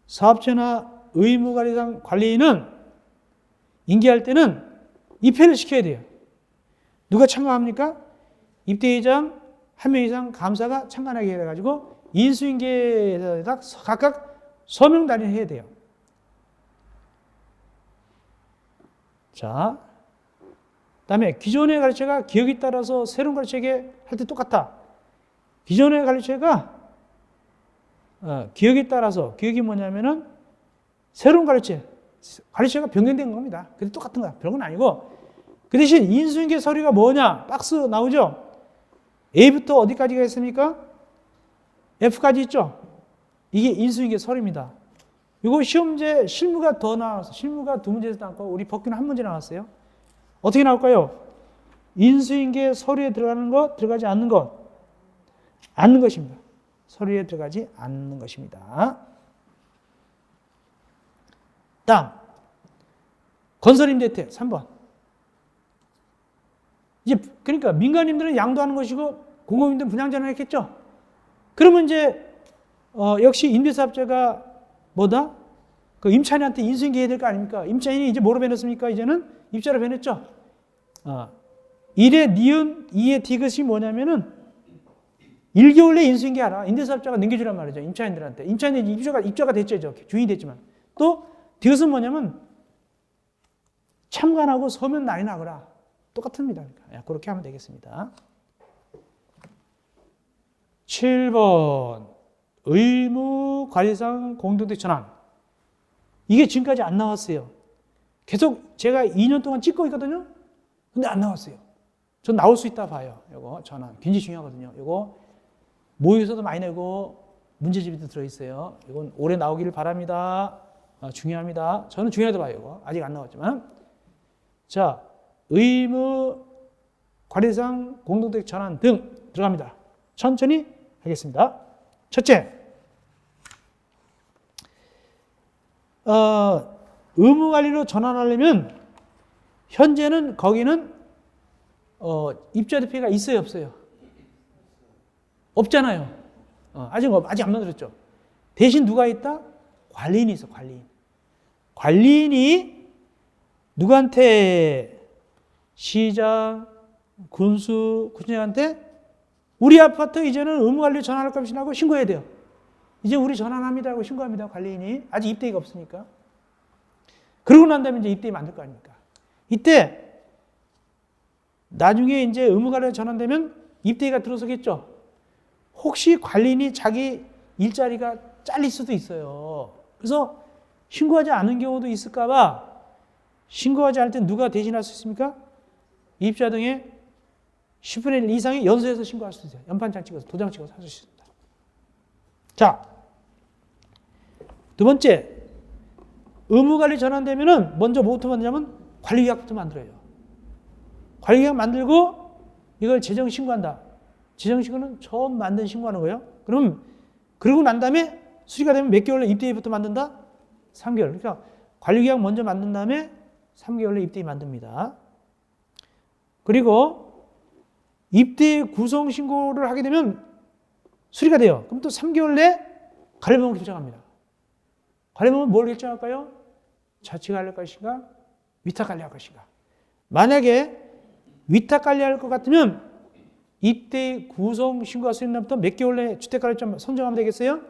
[SPEAKER 1] 사업체나 의무관리상 관리인은 인계할 때는 입회를 시켜야 돼요. 누가 참가합니까? 입대회장 1명 이상 감사가 참관하게 해가지고 인수인계에다 각각 서명 달인해야 돼요. 자, 그다음에 기존의 가르쳐가 기억에 따라서 새로운 가르쳐에게 할 때 똑같아. 기존의 가르쳐가 기억에 따라서 기억이 뭐냐면은 새로운 가르쳐가 변경된 겁니다. 근데 똑같은 거야. 별건 아니고 그 대신 인수인계 서류가 뭐냐? 박스 나오죠? A부터 어디까지가 있습니까? F까지 있죠? 이게 인수인계 서류입니다. 이거 시험제 실무가 더 나왔어요. 실무가 2문제에서 나왔고 우리 법규는 1문제 나왔어요. 어떻게 나올까요? 인수인계 서류에 들어가는 것, 들어가지 않는 것. 않는 것입니다. 서류에 들어가지 않는 것입니다. 다음 건설임대택 3번. 이제 그러니까 민간임들은 양도하는 것이고 공공임들은 분양전환을 했겠죠. 그러면 이제 역시 임대사업자가 뭐다? 그 임차인한테 인수인계 해야 될 거 아닙니까? 임차인이 이제 뭐로 변했습니까? 이제는 입자로 변했죠. 1의 니은, 2의 디귿이 뭐냐면은 1개월 내에 인수인계하라. 임대사업자가 넘겨주란 말이죠. 임차인들한테. 임차인이 입자가 됐죠. 주인이 됐지만. 또 디귿은 뭐냐면 참관하고 서면 날이 나거라. 똑같습니다. 그러니까. 그렇게 하면 되겠습니다. 7번 의무 관리상 공동택 전환. 이게 지금까지 안 나왔어요. 계속 제가 2년 동안 찍고 있거든요. 근데 안 나왔어요. 전 나올 수 있다 봐요. 이거 전환 굉장히 중요하거든요. 이거 모의고사도 많이 내고 문제집에도 들어있어요. 이건 올해 나오기를 바랍니다. 중요합니다. 저는 중요하다 봐요. 이거 아직 안 나왔지만. 자, 의무 관리상 공동택 전환 등 들어갑니다. 천천히 하겠습니다. 첫째, 의무관리로 전환하려면 현재는 거기는 입자대표가 있어요, 없어요? 없잖아요. 아직 안 만들었죠. 대신 누가 있다? 관리인이 있어, 관리인. 관리인이 누구한테? 시장, 군수장한테 우리 아파트 이제는 의무관리 전환할 것이라고 하고 신고해야 돼요. 이제 우리 전환합니다 하고 신고합니다. 관리인이. 아직 입대기가 없으니까. 그러고 난 다음에 이제 입대기 만들 거 아닙니까? 이때 나중에 이제 의무관리로 전환되면 입대기가 들어서겠죠. 혹시 관리인이 자기 일자리가 잘릴 수도 있어요. 그래서 신고하지 않은 경우도 있을까 봐 신고하지 않을 때 누가 대신할 수 있습니까? 입자 등의 10분의 1 이상의 연수해서 신고할 수 있어요. 연판장 찍어서 도장 찍어서 할 수 있습니다. 자, 두 번째, 의무관리 전환되면은 먼저 뭐부터 만드냐면 관리계약부터 만들어요. 관리계약 만들고 이걸 재정신고한다. 재정신고는 처음 만든 신고하는 거예요. 그럼 그러고 난 다음에 수리가 되면 몇 개월 내 입대기부터 만든다? 3개월. 그러니까 관리계약 먼저 만든 다음에 3개월 내 입대기 만듭니다. 그리고 입대 구성 신고를 하게 되면 수리가 돼요. 그럼 또 3개월 내 관리법을 결정합니다. 관리법은 뭘 결정할까요? 자치관리할 것인가? 위탁관리할 것인가? 만약에 위탁관리할 것 같으면 입대 구성 신고가 수립 날부터 몇 개월 내 주택관리점 선정하면 되겠어요?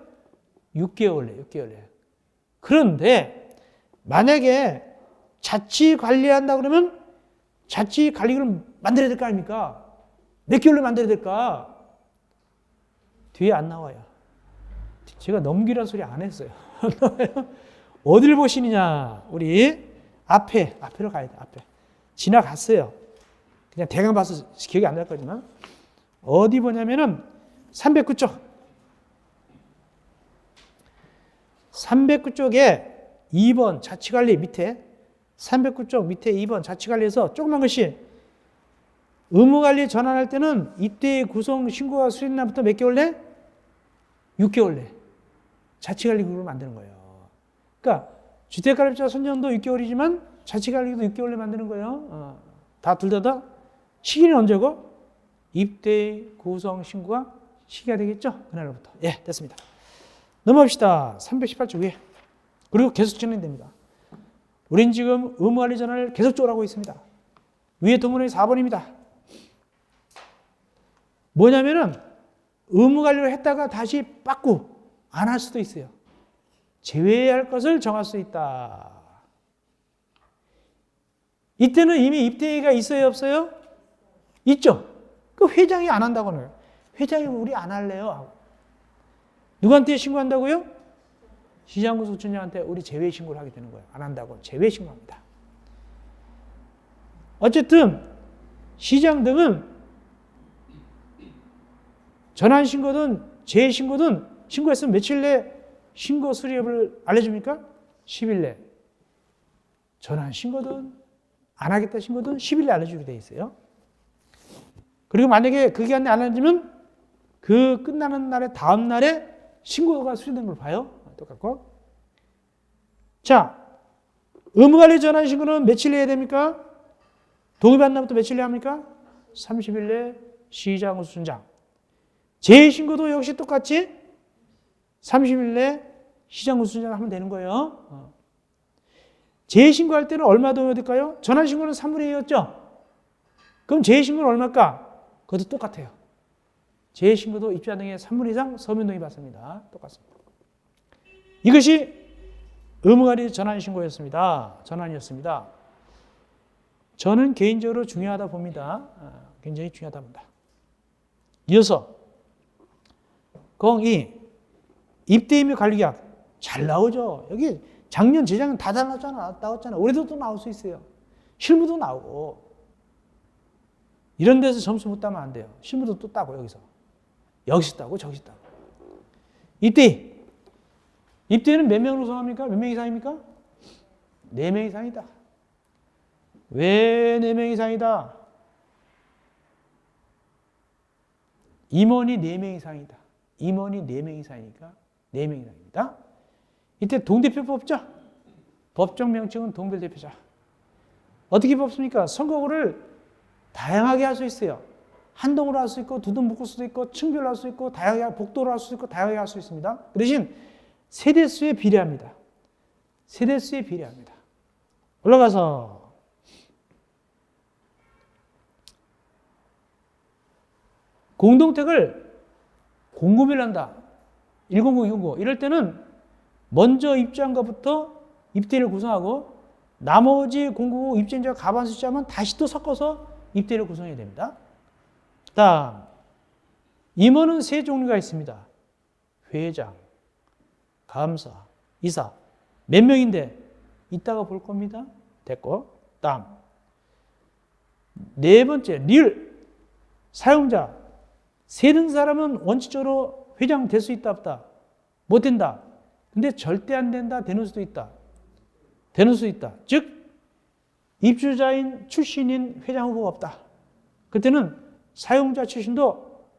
[SPEAKER 1] 6개월 내, 6개월 내. 그런데 만약에 자치관리한다 그러면 자치관리를 만들어야 될 거 아닙니까? 몇 개월로 만들어야 될까? 뒤에 안 나와요. 제가 넘기란 소리 안 했어요. 어딜 보시느냐? 우리 앞으로 가야 돼. 앞에. 지나갔어요. 그냥 대강 봐서 기억이 안 날 거지만. 어디 보냐면은 309쪽. 309쪽에 2번 자치관리 밑에 309쪽 밑에 2번 자치관리에서 조그만 것이 의무관리 전환할 때는 입대 구성 신고가 수립 날부터 몇 개월 내? 6개월 내. 자치관리 그룹을 만드는 거예요. 그러니까 주택관리자 선정도 6개월이지만 자치관리도 6개월 내 만드는 거예요. 둘 다 시기는 언제고? 입대 구성 신고가 시기가 되겠죠? 그날로부터. 예, 됐습니다. 넘어갑시다. 318쪽 위에. 그리고 계속 진행됩니다. 우린 지금 의무관리 전환을 계속적으로 하고 있습니다. 위에 동문의 4번입니다. 뭐냐면은 의무관리를 했다가 다시 빠꾸 안 할 수도 있어요. 제외할 것을 정할 수 있다. 이때는 이미 입대가 있어요, 없어요? 있죠. 그 회장이 안 한다고는. 회장이 우리 안 할래요. 누구한테 신고한다고요? 시장군 소천장한테 우리 제외 신고를 하게 되는 거예요. 안 한다고 제외 신고합니다. 어쨌든 시장 등은 전환 신고든 제외 신고든 신고했으면 며칠 내 신고 수리업을 알려줍니까? 10일 내. 전환 신고든 안 하겠다 신고든 10일 내 알려주게 돼 있어요. 그리고 만약에 그 기간 내에 안 알려주면 그 끝나는 날에 다음 날에 신고가 수리된 걸 봐요. 똑같고. 자, 의무관리 전환 신고는 며칠 내에 됩니까? 동의받는 날부터 며칠 내에 합니까? 30일 내에 시장 우수순장. 재신고도 역시 똑같이 30일 내에 시장 우수순장 하면 되는 거예요. 재신고할 때는 얼마 동의가 될까요? 전환 신고는 3분의 2였죠? 그럼 재신고는 얼마일까? 그것도 똑같아요. 재신고도 입주자 등의 3분 이상 서면 동의 받습니다. 똑같습니다. 이것이 의무관리 전환신고였습니다. 전환이었습니다. 저는 개인적으로 중요하다 봅니다. 굉장히 중요하다 봅니다. 이어서 02 입대임 및 관리계약 잘 나오죠. 여기 작년, 재작년 다 나왔잖아. 올해도 또 나올 수 있어요. 실무도 나오고 이런 데서 점수 못 따면 안 돼요. 실무도 또 따고 여기서 따고 저기서 따고. 입대는 몇 명으로 구성합니까? 몇 명 이상입니까? 4명 이상이다. 왜 4명 이상이다? 임원이 4명 이상이다. 임원이 4명 이상이니까 4명 이상입니다. 이때 동대표 뽑죠? 법정 명칭은 동별대표자. 어떻게 뽑습니까? 선거구를 다양하게 할 수 있어요. 한 동으로 할 수 있고, 두 동 묶을 수도 있고, 층별로 할 수 있고, 다양하게 복도로 할 수 있고, 다양하게 할 수 있습니다. 그 대신 세대수에 비례합니다. 세대수에 비례합니다. 올라가서 공동택을 공급을 한다. 109, 209 이럴 때는 먼저 입주한 것부터 입대를 구성하고 나머지 공급 입주자 가반 숫자만 다시 또 섞어서 입대를 구성해야 됩니다. 다음 임원은 3종류가 있습니다. 회장, 감사, 이사. 몇 명인데 이따가 볼 겁니다. 됐고. 다음 4번째 리을 사용자. 세든 사람은 원칙적으로 회장 될 수 있다 없다? 못 된다. 근데 절대 안 된다. 되는 수도 있다. 되는 수도 있다. 즉 입주자인 출신인 회장 후보가 없다. 그때는 사용자 출신도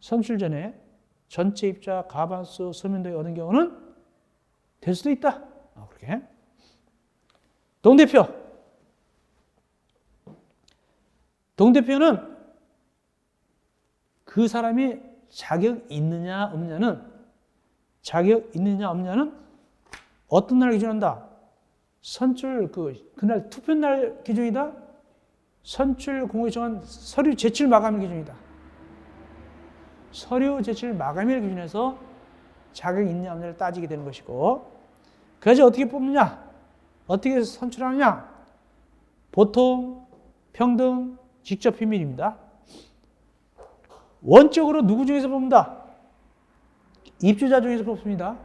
[SPEAKER 1] 선출 전에 전체 입주자 가반수 서면동의 얻은 경우는 될 수도 있다. 그렇게. 동대표. 동대표는 그 사람이 자격 있느냐 없느냐는 어떤 날 기준한다? 선출 그날 투표 날 기준이다. 선출 공고에 정한 서류 제출 마감 기준이다. 서류 제출 마감일 기준에서 자격이 있느냐 없느냐를 따지게 되는 것이고, 그래서 어떻게 뽑느냐? 어떻게 선출하느냐? 보통, 평등, 직접 비밀입니다. 원적으로 누구 중에서 뽑는다? 입주자 중에서 뽑습니다.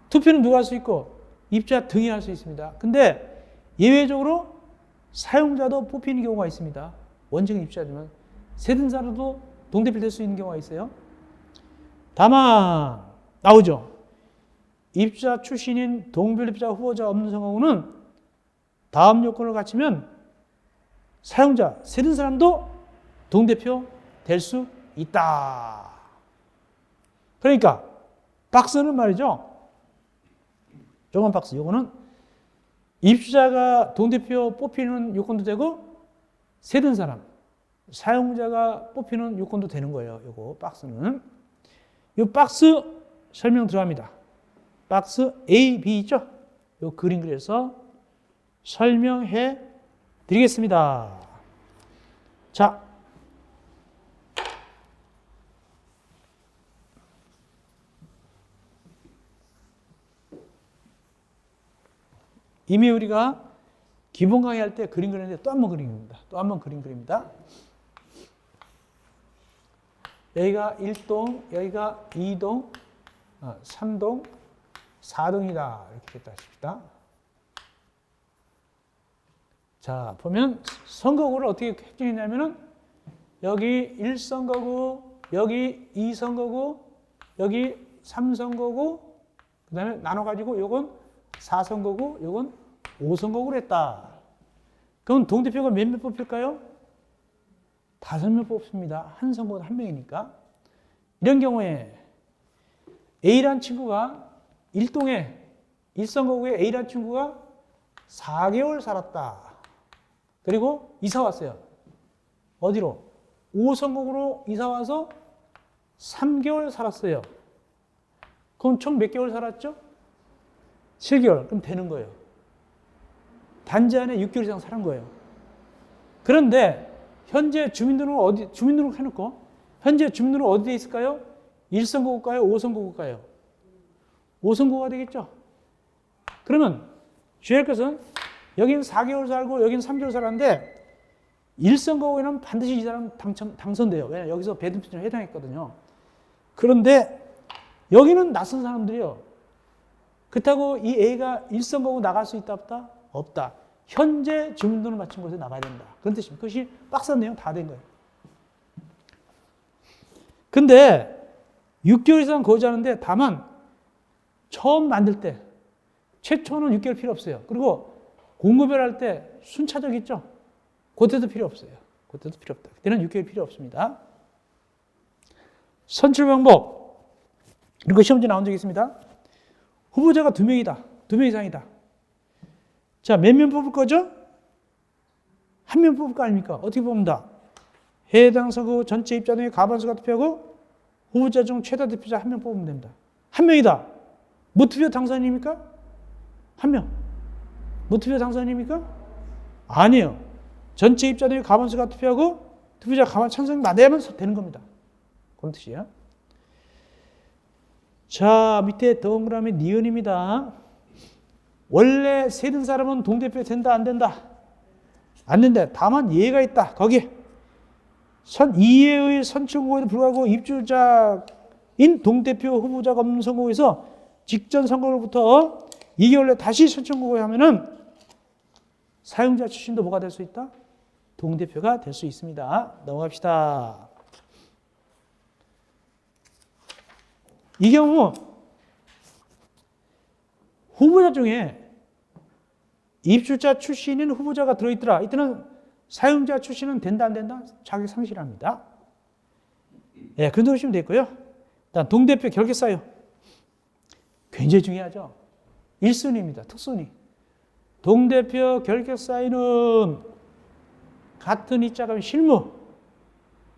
[SPEAKER 1] 투표는 누가 할 수 있고 입주자 등이 할 수 있습니다. 근데 예외적으로 사용자도 뽑히는 경우가 있습니다. 원적인 입주자지만 세든사로도 동대표 될 수 있는 경우가 있어요. 다만 나오죠. 입주자 출신인 동별입주자 후보자 없는 선거구는 다음 요건을 갖추면 사용자, 세든 사람도 동대표 될 수 있다. 그러니까 박스는 말이죠. 조그만 박스. 요거는 입주자가 동대표 뽑히는 요건도 되고 세든 사람, 사용자가 뽑히는 요건도 되는 거예요. 요거 박스는. 요 박스 설명 들어갑니다. 박스 A, B 있죠? 요 그림 그려서 설명해 드리겠습니다. 자, 이미 우리가 기본 강의 할 때 그림 그리는데 또 한 번 그립니다. 또 한 번 그림 그립니다. 여기가 1동, 여기가 2동, 3동, 4동이다. 이렇게 됐다 싶다. 자, 보면 선거구를 어떻게 획정했냐면은 여기 1선거구, 여기 2선거구, 여기 3선거구, 그 다음에 나눠가지고 요건 4선거구, 요건 5선거구를 했다. 그럼 동대표가 몇몇 뽑힐까요? 5명 뽑습니다. 한 선거는 1명이니까. 이런 경우에 A란 친구가 일동에 1선거구에 A란 친구가 4개월 살았다. 그리고 이사 왔어요. 어디로? 5선거구로 이사 와서 3개월 살았어요. 그럼 총 몇 개월 살았죠? 7개월. 그럼 되는 거예요. 단지 안에 6개월 이상 살은 거예요. 그런데 현재 주민등록 해놓고 현재 주민등록 어디에 있을까요? 1선거구일까요? 5선거구일까요? 5선거구가 되겠죠? 그러면 주의할 것은 여기는 4개월 살고 여기는 3개월 살았는데 1선거구에는 반드시 이 사람 당선돼요. 왜냐하면 여기서 배등표준에 해당했거든요. 그런데 여기는 낯선 사람들이요. 그렇다고 이 A가 1선거구 나갈 수 있다 없다? 없다. 현재 주민등록 마친 곳에 나가야 된다. 그런 뜻입니다. 그것이 박스 내용 다 된 거예요. 근데 6개월 이상 거주하는데 다만 처음 만들 때 최초는 6개월 필요 없어요. 그리고 공급을 할 때 순차적 있죠? 그때도 필요 없어요. 그때도 필요 없다. 그때는 6개월 필요 없습니다. 선출 방법. 이거 시험지 나온 적이 있습니다. 후보자가 2명이다. 2명 이상이다. 자, 몇 명 뽑을 거죠? 1명 뽑을 거 아닙니까? 어떻게 뽑는다? 해당 선거 전체 입자등의 과반수가 투표하고 후보자 중 최다 득표자 1명 뽑으면 됩니다. 1명이다. 무투표 당선입니까? 1명. 무투표 당선입니까? 아니에요. 전체 입자등의 과반수가 투표하고 투표자 과반 찬성이 맞아야만 되는 겁니다. 그런 뜻이에요. 자, 밑에 동그라미 니은입니다. 원래 세든 사람은 동대표 된다 안 된다? 안 된다. 다만 예외가 있다. 거기 이해의 선출구에도 불구하고 입주자인 동대표 후보자가 없는 선거구에서 직전 선거로부터 2개월 내 다시 선출구에 하면은 사용자 출신도 뭐가 될 수 있다? 동대표가 될 수 있습니다. 넘어갑시다. 이 경우 후보자 중에 입주자 출신인 후보자가 들어있더라. 이때는 사용자 출신은 된다 안 된다? 자격 상실합니다. 예, 그 정도 보시면 되고요. 일단 동대표 결격 사유. 굉장히 중요하죠. 1순위입니다. 특순위. 동대표 결격 사유는 같은 입자가 실무.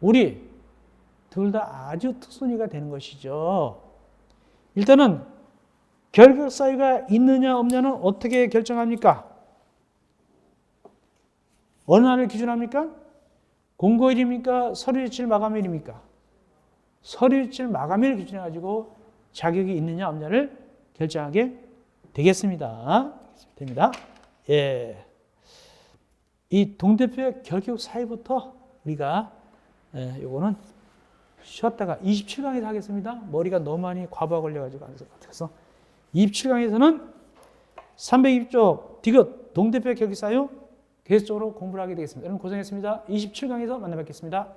[SPEAKER 1] 우리 둘 다 아주 특순위가 되는 것이죠. 일단은 결격 사유가 있느냐 없느냐는 어떻게 결정합니까? 어느 날을 기준합니까? 공고일입니까? 서류일칠 마감일입니까? 서류일칠 마감일을 기준해가지고 자격이 있느냐 없느냐를 결정하게 되겠습니다. 됩니다. 예. 이 동대표의 결격 사유부터 우리가 요거는 쉬었다가 27강에서 하겠습니다. 머리가 너무 많이 과부하 걸려가지고 안 될 것 같아서 27강에서는 320조 디귿 동대표의 결격 사유 계속적으로 공부를 하게 되겠습니다. 여러분 고생했습니다. 27강에서 만나 뵙겠습니다.